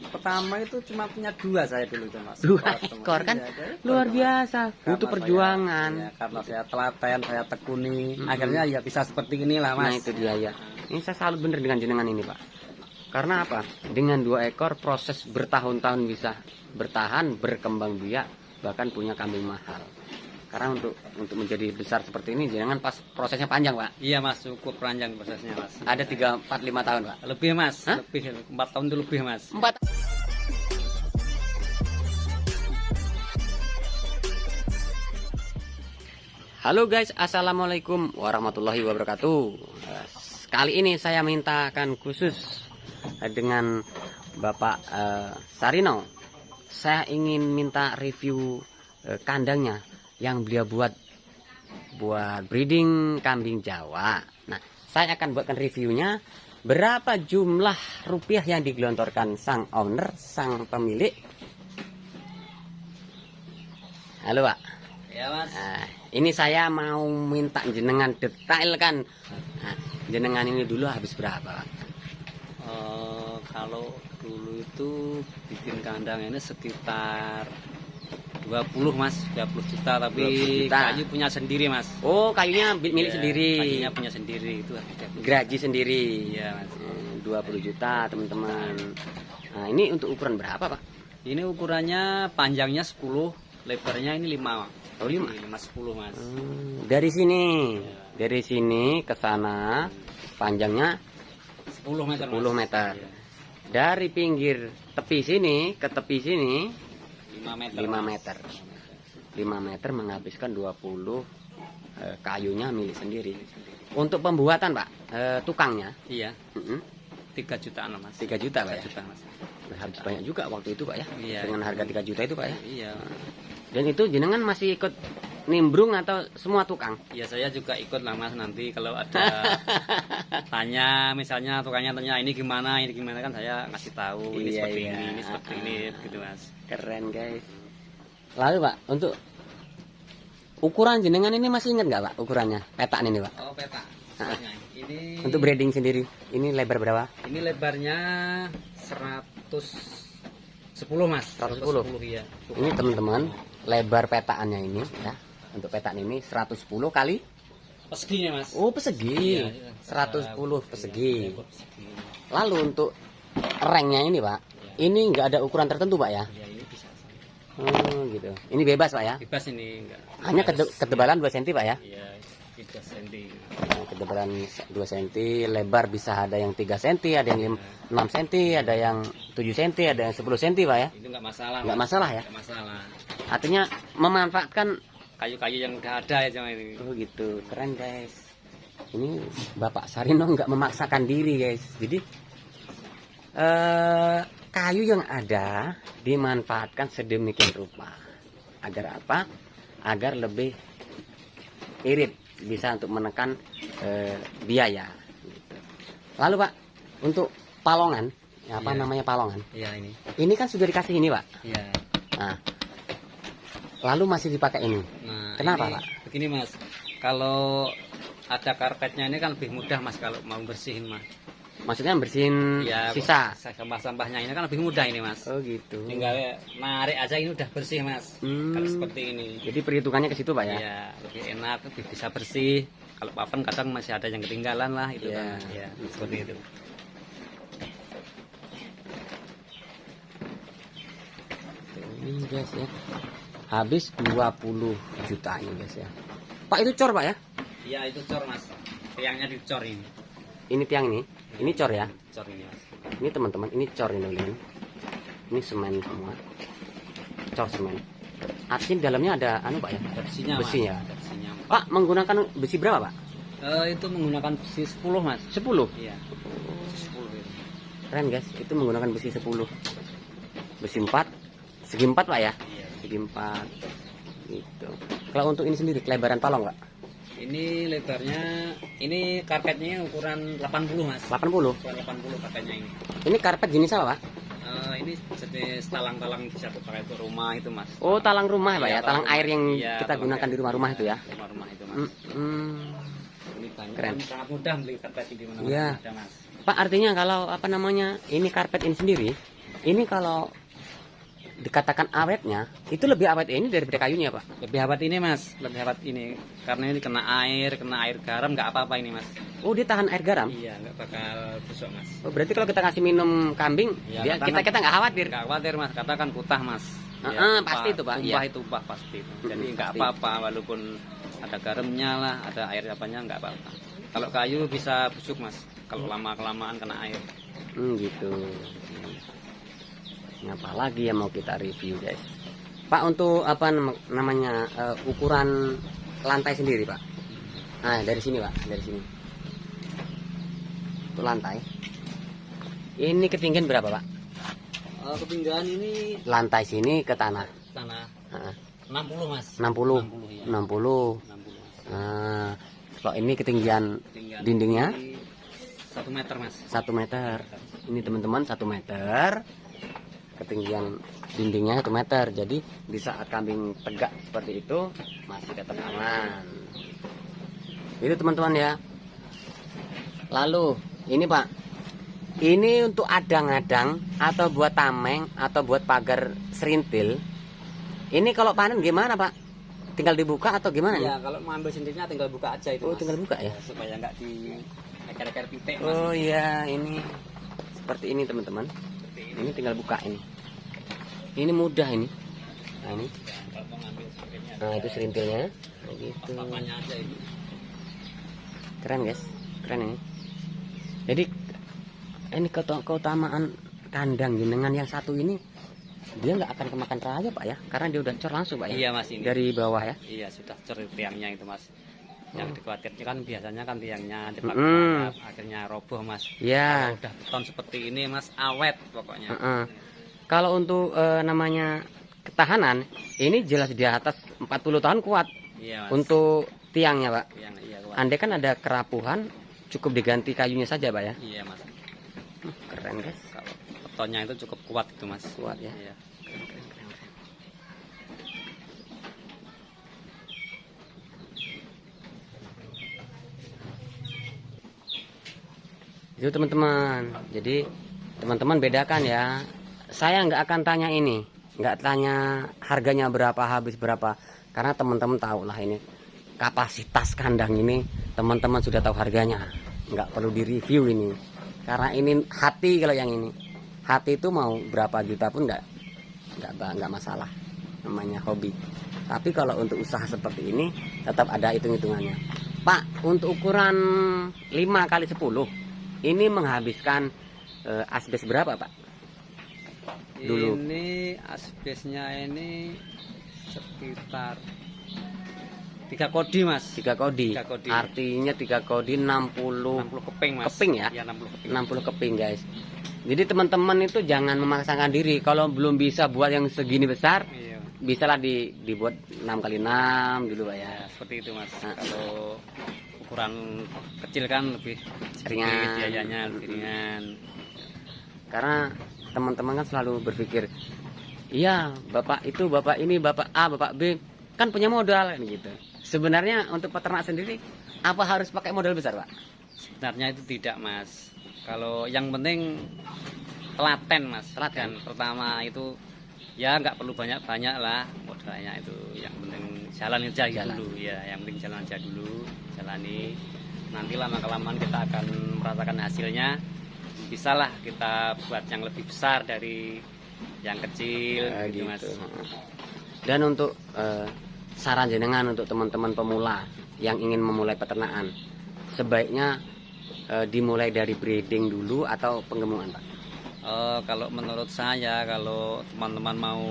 Pertama itu cuma punya 2 saya dulu itu mas. 2 ekor kan luar biasa, butuh perjuangan. Karena saya telaten, saya tekuni, akhirnya ya bisa seperti inilah mas. Nah itu dia ya. Ini saya salut bener dengan jenengan ini pak. Karena apa? Dengan 2 ekor proses bertahun-tahun bisa bertahan, berkembang biak, bahkan punya kambing mahal. Karena untuk menjadi besar seperti ini, jangan pas prosesnya panjang pak. Iya mas, cukup panjang prosesnya mas. Ada 3, 4, 5 tahun pak. Lebih mas. Hah? Lebih 4 tahun itu lebih mas. 4. Halo guys, assalamualaikum warahmatullahi wabarakatuh. Kali ini saya mintakan khusus dengan Bapak Sarino. Saya ingin minta review kandangnya yang beliau buat breeding kambing Jawa. Nah, saya akan buatkan reviewnya. Berapa jumlah rupiah yang digelontorkan sang owner, sang pemilik? Halo Pak. Ya mas. Nah, ini saya mau minta jenengan detailkan. Nah, jenengan ini dulu habis berapa Pak? Kalau dulu itu bikin kandang ini sekitar 20 mas, 20 juta, tapi 20 juta. kayu punya sendiri mas. Oh, kayunya milik Ya, sendiri. kayunya punya sendiri itu harga. Graji sendiri. Iya mas. 20 juta teman-teman. Nah, ini untuk ukuran berapa Pak? Ini ukurannya panjangnya 10, lebarnya ini 5. Oh, 5. 10 mas. Dari sini. Dari sini ke sana panjangnya 10 meter. 10 mas. meter. Iya. Dari pinggir tepi sini ke tepi sini 5 meter. 5 mas. meter. 5 meter menghabiskan 20 kayunya milik sendiri. Untuk pembuatan Pak, tukangnya Iya, mm-mm, 3 jutaan lah mas. 3 juta Pak 3 ya. juta mas. Habis banyak juga waktu itu Pak ya. Iya. Dengan harga 3 juta itu Pak ya. Iya. Dan itu jenengan masih ikut nimbrung atau semua tukang? Ya saya juga ikut lah mas, nanti kalau ada tanya, misalnya tukangnya tanya ini gimana kan saya ngasih tahu ini Iya, seperti iya. ini seperti ini gitu mas. Keren guys. Lalu Pak, untuk ukuran jenengan ini masih ingat nggak Pak ukurannya? Petaan ini Pak. Oh peta. Ah. Ini Untuk breeding sendiri, ini lebar berapa? ini lebarnya 110 mas. 110. Iya. Ini teman-teman, lebar petaannya ini ya. Untuk petaan ini 110 kali. Perseginya mas. Oh persegi. Iya, iya. 110 persegi. Iya, persegi. Lalu untuk ranknya ini Pak, ini nggak ada ukuran tertentu Pak ya? Ya ini bisa. Oh gitu. Ini bebas Pak ya? Bebas ini enggak. Hanya ketebalan 2 cm Pak ya? Iya, 3 cm. Nah, ketebalan 2 cm, lebar bisa ada yang 3 cm, ada yang 6 cm, ada yang 7 cm, ada yang 10 cm Pak ya? Itu enggak masalah. Nggak Mas. masalah ya? Nggak masalah. Artinya memanfaatkan. Kayu-kayu yang udah ada ya cuma ini. Oh gitu, keren guys. Ini Bapak Sarino nggak memaksakan diri guys. Jadi kayu yang ada dimanfaatkan sedemikian rupa. Agar apa? Agar lebih irit, bisa untuk menekan biaya. Gitu. Lalu Pak, untuk palongan, apa Iya. namanya palongan? Iya ini. Ini kan sudah dikasih ini Pak. Iya. Nah, lalu masih dipakai ini. Nah, Kenapa, ini, Pak? Begini mas, kalau ada karpetnya ini kan lebih mudah mas kalau mau bersihin mas. Maksudnya bersihin Ya, sisa. sampah-sampahnya ini kan lebih mudah ini mas. Oh gitu. Tinggal narik aja ini udah bersih mas. Kalau seperti ini. Jadi perhitungannya ke situ Pak ya? Iya, lebih enak, lebih bisa bersih. Kalau papan kadang masih ada yang ketinggalan lah itu Iya. kan. Ya, seperti itu. Ini guys ya. Habis 20 juta ini guys ya. Pak itu cor Pak ya? Iya itu cor mas. Tiangnya dicor ini. Ini tiang ini. Ini cor ya. Cor ini mas. Ini teman-teman, ini cor ini teman. Ini semen semua. Cor semen. Artinya di dalamnya ada anu Pak ya? Ada besinya Besi mas. ya. Ada besinya. Pak menggunakan besi berapa Pak? Itu menggunakan besi 10 mas. 10. Iya. Besi 10 itu. Keren guys, itu menggunakan besi 10. Besi 4. Segi 4 Pak ya? Iya. Segi 4. Gitu. Kalau untuk ini sendiri kelebaran palong Pak? Ini lebarnya, ini karpetnya ukuran 80 mas. 80. Ukuran 80 karpetnya ini. Ini karpet jenis apa Pak? Ini jenis talang-talang bisa dipakai untuk rumah itu mas. Oh, talang rumah Pak ya, Iya, talang air yang iya, kita talang gunakan air. di rumah-rumah itu ya. Rumah-rumah itu mas. Ini banyak, Keren. sangat mudah beli karpet di mana-mana Iya. ada mas. Pak artinya kalau apa namanya ini karpet ini sendiri Ini kalau dikatakan awetnya, itu lebih awet ini daripada kayunya, Pak? Lebih awet ini mas, lebih awet ini karena ini kena air garam nggak apa-apa ini mas. Oh, dia tahan air garam? Iya, nggak bakal busuk mas. Oh, berarti kalau kita kasih minum kambing, Ya, kita nggak khawatir. Nggak khawatir mas, kata kan kutah mas. Pasti itu Pak. Tumpah itu Pak pasti. Jadi nggak apa-apa walaupun ada garamnya lah, ada air apanya nggak apa-apa. Kalau kayu bisa busuk mas, kalau lama kelamaan kena air. Gitu. Ini apa lagi yang mau kita review guys? Pak, untuk apa namanya ukuran lantai sendiri Pak? Nah dari sini Pak, dari sini. Untuk lantai. Ini ketinggian berapa Pak? Ketinggian ini Lantai sini ke tanah. tanah Nah, 60 mas. 60. 60 ya. 60. 60 mas. Nah, kalau ini ketinggian Ketinggian dindingnya ini 1 meter mas. 1 meter. Ini teman-teman 1 meter. Ketinggian dindingnya 1 meter. Jadi di saat kambing tegak seperti itu masih tetap aman. Itu teman-teman ya. Lalu ini Pak, ini untuk adang-adang atau buat tameng atau buat pagar serintil. Ini kalau panen gimana Pak? Tinggal dibuka atau gimana Ya ya? kalau mau ambil sendirinya tinggal buka aja itu Oh, mas. tinggal buka ya? Supaya nggak di ekor-ekor pitik mas. Oh iya, ini seperti ini teman-teman. Seperti ini. Ini tinggal buka ini. Ini mudah ini. Nah ini. Kalau mau ngambil sendirinya. Nah itu serintilnya. Nah, gitu. Papannya aja ini. Keren guys, keren ini. Jadi ini keutamaan kandang jenengan yang satu ini, dia nggak akan kemakan raya Pak ya, karena dia udah cor langsung Pak ya. Iya mas ini. Dari bawah ya. Iya sudah cor tiangnya itu mas. Yang dikhawatirkan kan biasanya kan tiangnya depan Mm-mm. akhirnya roboh mas. Ya. Kalau udah beton seperti ini mas awet pokoknya. Kalau untuk namanya ketahanan, ini jelas di atas 40 tahun kuat. Iya mas. Untuk tiangnya Pak. Yang iya kuat. Andai kan ada kerapuhan, cukup diganti kayunya saja Pak ya. Iya mas. Keren guys. Kalau betonnya itu cukup kuat itu mas. Kuat ya. Iya. Itu teman-teman. Jadi teman-teman bedakan ya. Saya nggak akan tanya ini, nggak tanya harganya berapa, habis berapa, karena teman-teman tahu lah ini kapasitas kandang ini. Teman-teman sudah tahu harganya, nggak perlu direview ini. Karena ini hati, kalau yang ini hati itu mau berapa juta pun nggak masalah, namanya hobi. Tapi kalau untuk usaha seperti ini tetap ada hitung-hitungannya. Pak, untuk ukuran 5 kali 10 ini menghabiskan asbes berapa Pak? Dulu. Ini asbesnya ini sekitar 3 kodi mas. 3 kodi. 3 kodi. Artinya 3 kodi 60 60 keping mas. Keping ya? Iya 60 keping. 60 keping guys. Jadi teman-teman itu jangan memaksakan diri. Kalau belum bisa buat yang segini besar, Iya. bisalah dibuat 6 kali 6 dulu Pak ya. Ya, seperti itu mas. Nah. Kalau ukuran kecil kan lebih Ringan. sedikit biayanya lebih ringan. Karena teman-teman kan selalu berpikir, iya bapak itu, bapak ini, bapak A, bapak B kan punya modal kan gitu. Sebenarnya untuk peternak sendiri apa harus pakai modal besar Pak? Sebenarnya itu tidak mas. Kalau yang penting telaten mas. Telaten. Dan pertama itu ya nggak perlu banyak-banyak lah modalnya itu. Yang penting jalan aja gitu Jalan. dulu ya. Yang penting jalan aja dulu, jalani. Nanti lama-kelamaan kita akan merasakan hasilnya. Bisalah kita buat yang lebih besar dari yang kecil gitu mas. Dan untuk saran jenengan untuk teman-teman pemula yang ingin memulai peternakan, sebaiknya dimulai dari breeding dulu atau penggemukan Pak? Kalau menurut saya kalau teman-teman mau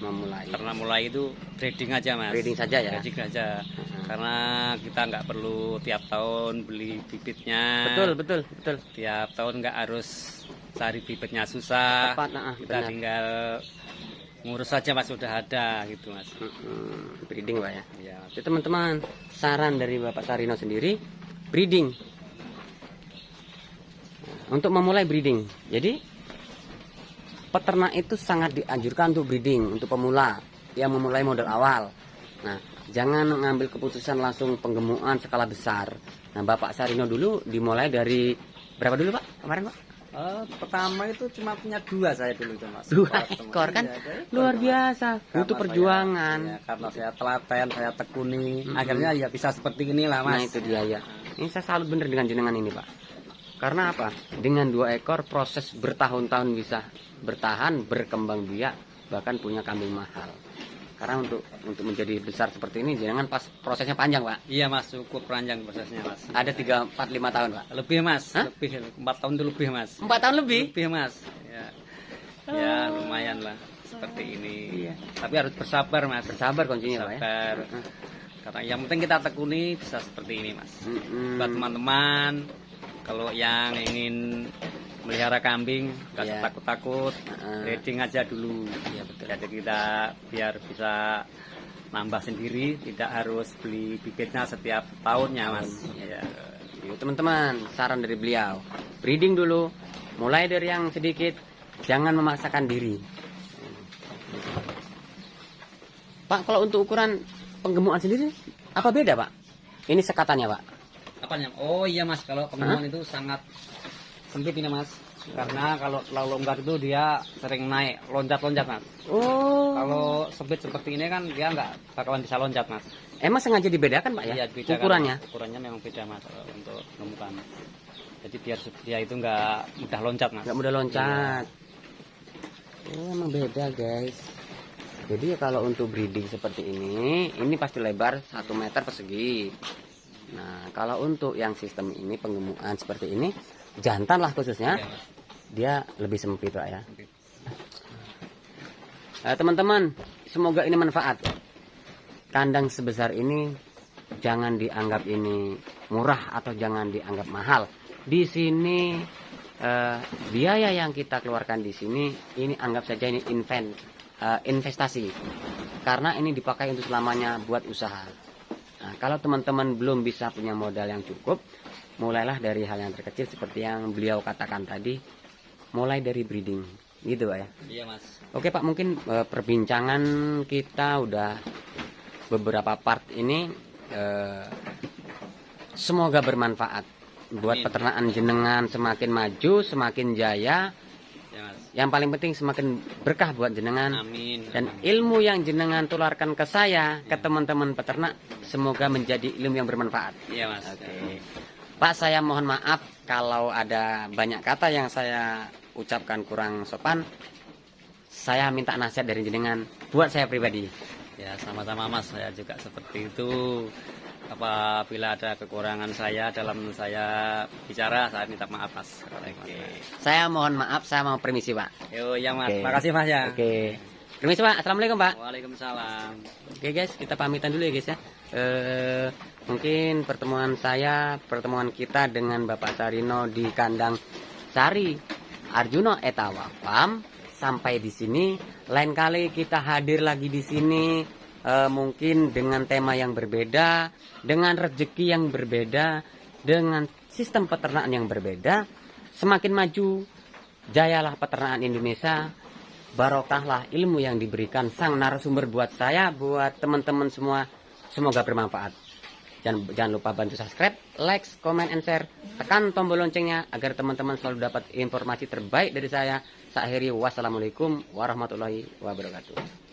Memulai. karena mulai itu breeding aja mas. Breeding saja ya. Breeding aja. Karena kita nggak perlu tiap tahun beli bibitnya. Betul. Tiap tahun nggak harus cari bibitnya susah. Tepat, Kita benar. tinggal ngurus saja mas sudah ada gitu mas. Breeding Pak ya. Ya. Jadi teman-teman, saran dari Bapak Sarino sendiri, breeding. Untuk memulai breeding. Jadi peternak itu sangat dianjurkan untuk breeding untuk pemula yang memulai modal awal. Nah, jangan mengambil keputusan langsung penggemukan skala besar. Nah, Bapak Sarino dulu dimulai dari berapa dulu Pak? Kemarin Pak? Pertama itu cuma punya 2 saya dulu itu mas. 2 Kalau teman, ekor kan iya, 2 ekor, luar Mas. biasa, butuh Karena perjuangan. karena saya telaten, saya tekuni, Mm-mm. akhirnya ya bisa seperti inilah mas. Nah itu dia ya. Ini saya salut bener dengan jenengan ini Pak. Karena apa? Dengan 2 ekor proses bertahun-tahun bisa bertahan, berkembang biak, bahkan punya kambing mahal. Karena untuk menjadi besar seperti ini jenengan pas prosesnya panjang Pak. Iya mas, cukup panjang prosesnya mas. Ada 3, 4, 5 tahun Pak. Lebih mas, Hah? lebih 4 tahun itu lebih mas. 4 tahun lebih? Lebih mas. Ya lumayan lah seperti ini. Iya. Tapi harus bersabar mas. Bersabar kuncinya Pak ya. Sabar. Karena yang penting kita tekuni bisa seperti ini mas. Mm-mm. Buat teman-teman kalau yang ingin melihara kambing nggak Iya. takut-takut, breeding aja dulu. Iya betul. Jadi kita biar bisa nambah sendiri, tidak harus beli bibitnya setiap tahunnya mas. Ya. Yuk teman-teman, saran dari beliau, breeding dulu, mulai dari yang sedikit, jangan memaksakan diri. Pak, kalau untuk ukuran penggemukan sendiri, apa beda Pak? Ini sekatannya Pak. Apanya? Oh iya mas, kalau pengemuan itu sangat sempit ini mas. Karena kalau terlalu longgar itu dia sering naik, loncat-loncat mas. Oh, Kalau sempit seperti ini kan dia nggak bakalan bisa loncat mas. emang sengaja dibedakan Pak ya? Iya, beda kan. Ukurannya? Ukurannya memang beda mas untuk pengemukan. Jadi biar dia itu nggak mudah loncat mas. Nggak mudah loncat. Oh, emang beda guys. Jadi ya kalau untuk breeding seperti ini pasti lebar 1 meter persegi. Nah, kalau untuk yang sistem ini penggemukan seperti ini, jantan lah khususnya, Iya, Mas. dia lebih sempit Pak ya. Sempit. Teman-teman, semoga ini manfaat. Kandang sebesar ini jangan dianggap ini murah atau jangan dianggap mahal. Di sini biaya yang kita keluarkan di sini ini anggap saja ini investasi. Karena ini dipakai untuk selamanya buat usaha. Nah, kalau teman-teman belum bisa punya modal yang cukup, mulailah dari hal yang terkecil seperti yang beliau katakan tadi, mulai dari breeding, gitu Pak ya. Iya mas. Oke Pak, mungkin perbincangan kita udah beberapa part ini semoga bermanfaat buat Amin. peternakan jenengan semakin maju, semakin jaya. Ya mas. Yang paling penting semakin berkah buat jenengan. Amin. Dan ilmu yang jenengan tularkan ke saya, ke teman-teman peternak, semoga menjadi ilmu yang bermanfaat. Iya mas. Oke. Pak, saya mohon maaf kalau ada banyak kata yang saya ucapkan kurang sopan. Saya minta nasihat dari jenengan buat saya pribadi. Ya sama-sama mas, saya juga seperti itu. Apabila ada kekurangan saya dalam saya bicara, saya minta maaf mas. Oke. Saya mohon maaf, saya mau permisi Pak. Yo ya mas, Oke. makasih mas ya. Oke. Permisi Pak, Assalamualaikum Pak. Waalaikumsalam. Oke guys, kita pamitan dulu ya guys ya. Mungkin pertemuan kita dengan Bapak Sarino di kandang Sari Arjuno Etawa Farm sampai di sini. Lain kali kita hadir lagi di sini, mungkin dengan tema yang berbeda, dengan rezeki yang berbeda, dengan sistem peternakan yang berbeda. Semakin maju, jayalah peternakan Indonesia. Barokahlah ilmu yang diberikan sang narasumber buat saya, buat teman-teman semua. Semoga bermanfaat. Jangan lupa bantu subscribe, like, comment, and share. Tekan tombol loncengnya agar teman-teman selalu dapat informasi terbaik dari saya. Saya akhiri, wassalamualaikum warahmatullahi wabarakatuh.